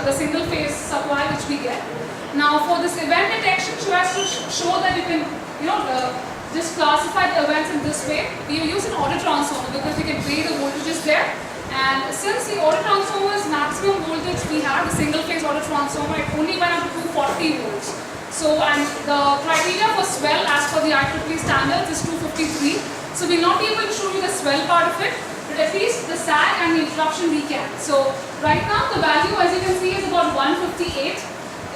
the single phase supply which we get. Now for this event detection, so as to show that you can, just classify the events in this way, we use an auto transformer because we can weigh the voltages there. And since the auto transformer's maximum voltage we have, the single phase auto transformer, it only went up to 240 volts. So, and the criteria for swell as per the IEEE standards is 253. So we'll not be able to show you the swell part of it, but at least the sag and the interruption we can. So right now the value, as you can see, is about 158.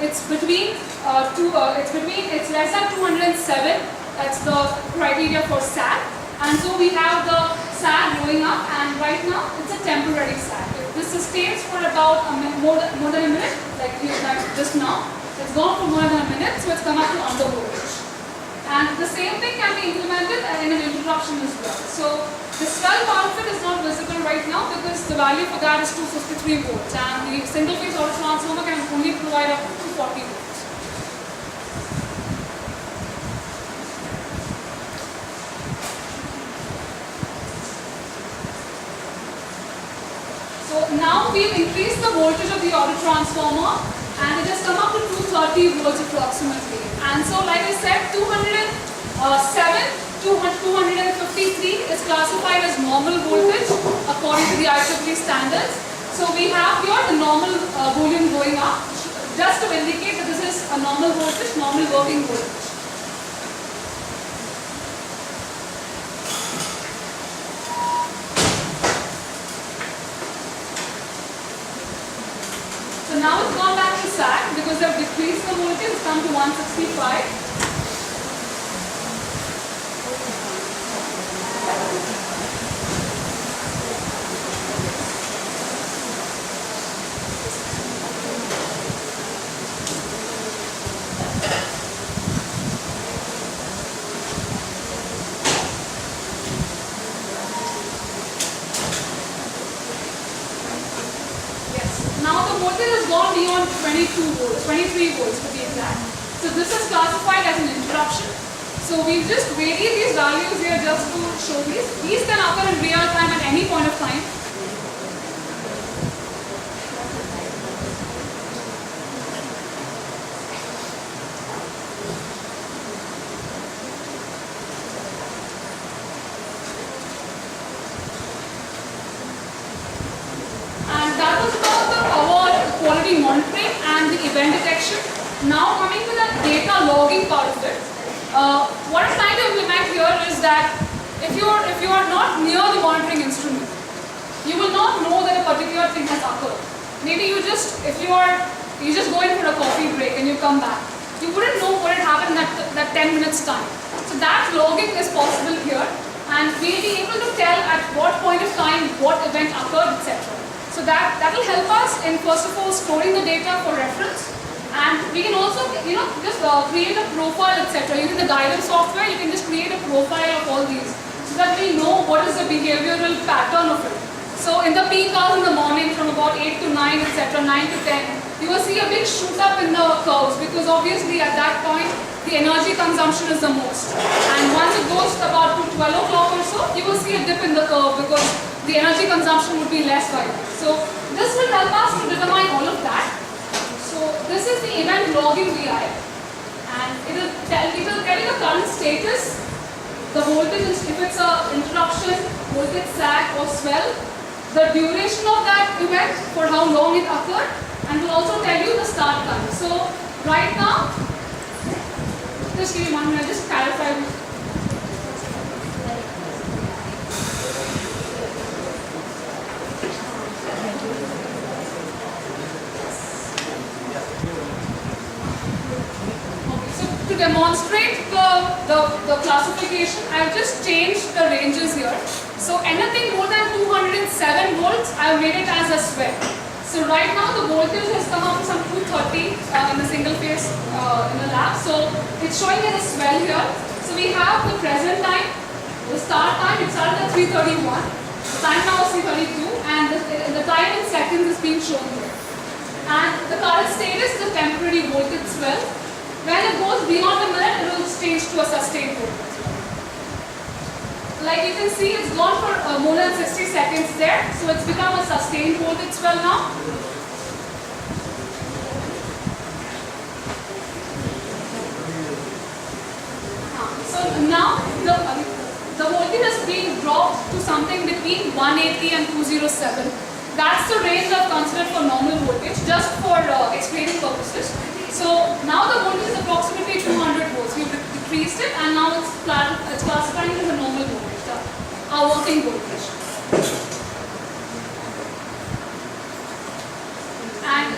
It's it's less than 207. That's the criteria for sag. And so we have the sag going up, and right now it's a temporary sag. This sustains for about more than a minute, like just now. It's gone for more than a minute, so it's come up to under voltage. And the same thing can be implemented in an interruption as well. So the swell part of it is not visible right now because the value for that is 253 volts, and the single phase auto transformer can only provide up to 240 volts. So now we've increased the voltage of the auto transformer, and it has come up to 230 volts approximately. And so, like I said, 253 is classified as normal voltage according to the IEEE standards. So we have here the normal volume going up, just to indicate that this is a normal voltage, normal working voltage. So now it's gone back to sag because they have decreased the voltage, it's come to 165. Now the voltage has gone beyond 23 volts to be exact. So this is classified as an interruption. So we've just varied these values here just to show these. These can occur in real time at any point of time. Quality monitoring and the event detection. Now coming to the data logging part of it. What I'm trying to implement here is that if you are not near the monitoring instrument, you will not know that a particular thing has occurred. Maybe you just go in for a coffee break and you come back. You wouldn't know what had happened in that 10 minutes time. So that logging is possible here, and we'll be able to tell at what point of time what event occurred, etc. So that will help us in, first of all, storing the data for reference, and we can also just create a profile, etc. Using the guidance software, you can just create a profile of all these so that we know what is the behavioral pattern of it. So in the peak hours in the morning from about 8 to 9, etc., 9 to 10, you will see a big shoot up in the curves because obviously at that point the energy consumption is the most, and once it goes about to 12 o'clock or so, you will see a dip in the curve because the energy consumption would be less by then. So this will help us to determine all of that. So this is the event logging VI, and it will tell you the current status, the voltage, if it's an interruption, voltage, sag or swell, the duration of that event, for how long it occurred, and will also tell you the start time. So right now, just give me 1 minute, just clarify. To demonstrate the classification, I have just changed the ranges here. So anything more than 207 volts, I have made it as a swell. So right now the voltage has come up to some 230 in the single phase in the lab. So it's showing as a swell here. So we have the present time, the start time, it started at 3:31. The time now is 3:32, and the time in seconds is being shown here. And the current status is a temporary voltage swell. When it goes beyond a minute, it will change to a sustained voltage. Like you can see, it's gone for more than 60 seconds there, so it's become a sustained voltage swell now. So this will help us to determine all of that. So this is the event logging VI, and it will tell you the current status, the voltage, and the start time. So now the voltage is being dropped to something between 180 and 207. That's the range I've considered for normal voltage, just for explaining purposes. So now the voltage is approximately 200 volts. We've decreased it, and now it's classifying as a normal voltage, our working voltage. And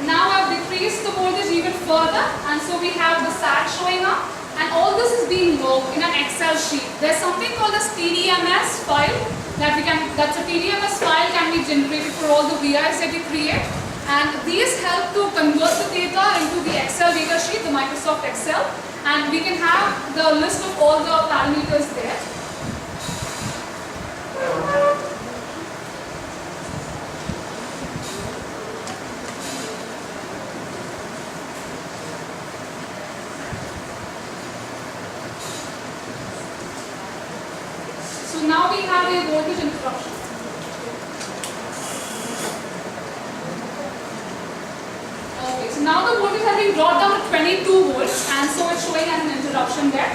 now I've decreased the voltage even further, and so we have the SAT showing up, and all this is being logged in an Excel sheet. There's something called a TDMS file that's a TDMS file can be generated for all the VIs that you create, and these help to convert the data into the Excel data sheet, the Microsoft Excel, and we can have the list of all the parameters there. So now we have a voltage interruption. Okay, so now the voltage has been brought down to 22 volts, and so it's showing as an interruption there.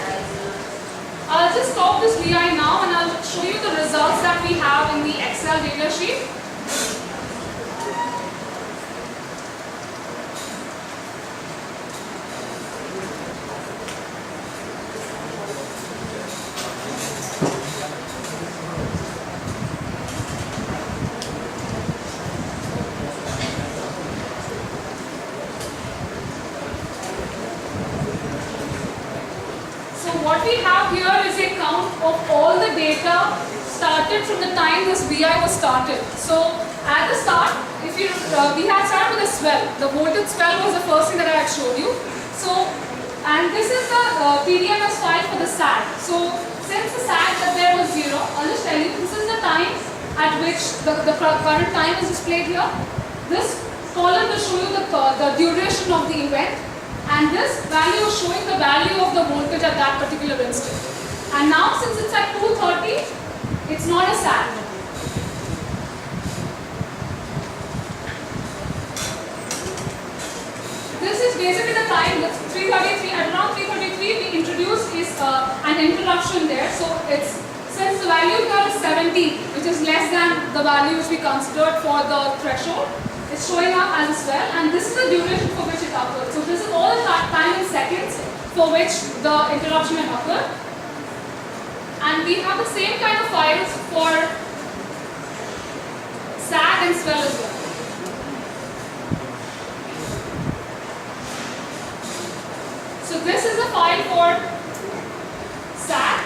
I'll just stop this VI now, and I'll show you the results that we have in the Excel data sheet. What we have here is a count of all the data started from the time this VI was started. So at the start, if you we had started with a swell. The voltage swell was the first thing that I had showed you. So, and this is the TDMS file for the SAT. So since the SAT that there was 0, I'll just tell you this is the time at which the current time is displayed here. This column will show you the duration of the event. And this value is showing the value of the voltage at that particular instant. And now since it's at 230, it's not a SAT. This is basically the time, that's 333, at around 333 we introduce is an interruption there. So it's, since the value here is 70, which is less than the value which we considered for the threshold, it's showing up as a swell, and this is the duration for which it occurred. So this is all the time in seconds for which the interruption had occurred. And we have the same kind of files for SAT and swell as well. So this is a file for SAT,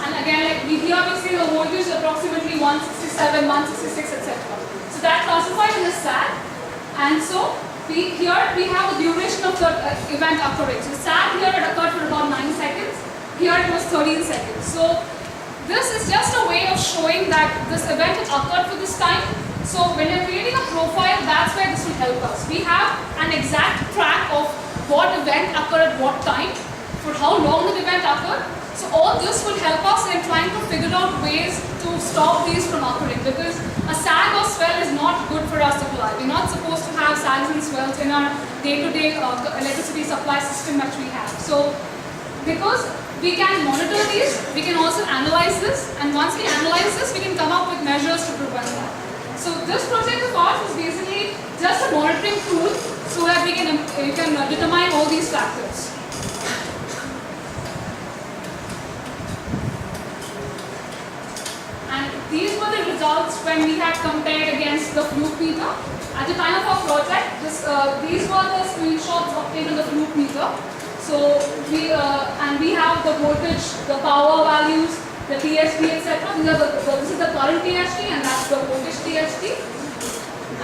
and again, like here we see the voltage is approximately 167, 166, etc. So that classifies as a SAT, and so here we have the duration of the event occurring. So SAT here it occurred for about 9 seconds, here it was 13 seconds. So this is just a way of showing that this event had occurred for this time. So when you're creating a profile, that's where this will help us. We have an exact track of what event occurred at what time, for how long the event occurred. So all this will help us in trying to figure out ways to stop these from occurring, because a sag or swell is not good for us to apply. We're not supposed to have sags and swells in our day-to-day electricity supply system that we have. So because we can monitor these, we can also analyze this, and once we analyze this, we can come up with measures to prevent that. So this project of ours is basically just a monitoring tool so that we can determine all these factors. And these were the results when we had compared against the Fluke meter. At the time of our project, these were the screenshots obtained on the Fluke meter. So we have the voltage, the power values, the THD, etc. This is the current THD, and that's the voltage THD.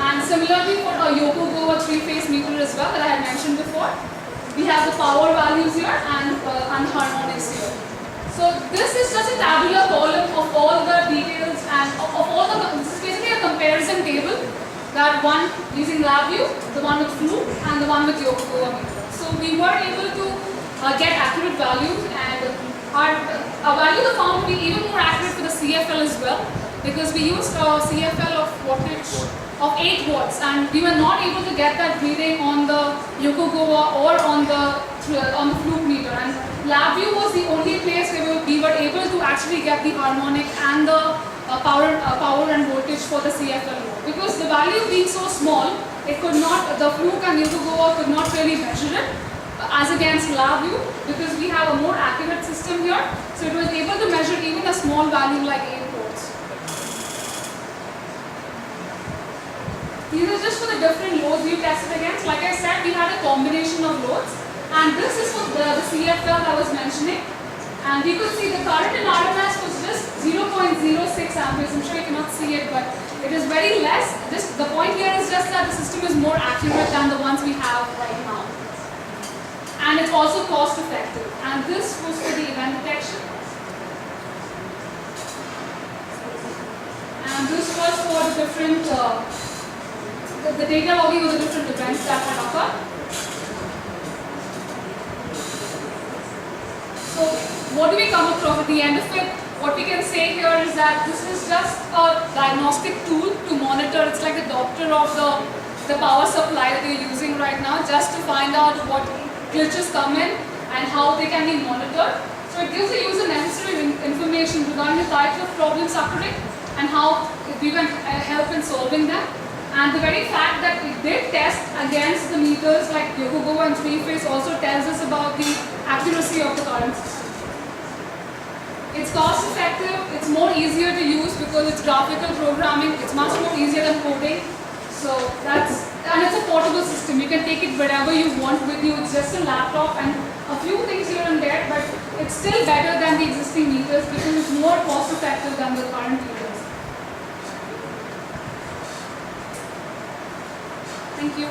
And similarly for a Yokogawa 3-phase meter as well that I had mentioned before, we have the power values here and harmonics here. So this is just a tabular column of all the details and of all the, this is basically a comparison table, that one using LabVIEW, the one with Fluke, and the one with Yokogawa meter. So we were able to get accurate values, and our values are found to be even more accurate for the CFL as well, because we used a CFL of wattage of 8 watts, and we were not able to get that reading on the Yokogawa or on the Fluke meter. And LabVIEW was the only place where we were able to actually get the harmonic and the power and voltage for the CFL load. Because the value being so small, it could not, the Fluke and Yokogawa could not really measure it as against LabVIEW, because we have a more accurate system here. So it was able to measure even a small value like 8 volts. These are just for the different loads we tested against. Like I said, we had a combination of loads. And this is for the CFL I was mentioning. And we could see the current in RMS was just 0.06 amperes. I'm sure you cannot see it, but it is very less. The point here is just that the system is more accurate than the ones we have right now. And it's also cost effective. And this was for the event detection. And this was for the different, the data logging of the different events that had occurred. So what do we come across at the end of it? What we can say here is that this is just a diagnostic tool to monitor. It's like the doctor of the power supply that you're using right now, just to find out what glitches come in and how they can be monitored. So it gives the user necessary information regarding the types of problems occurring and how we can help in solving them. And the very fact that it did test against the meters like Yokogawa and 3-phase also tells us about the accuracy of the current system. It's cost effective, it's more easier to use because it's graphical programming, it's much more easier than coding. So and it's a portable system, you can take it wherever you want with you. It's just a laptop and a few things here and there, but it's still better than the existing meters because it's more cost effective than the current meters. Thank you.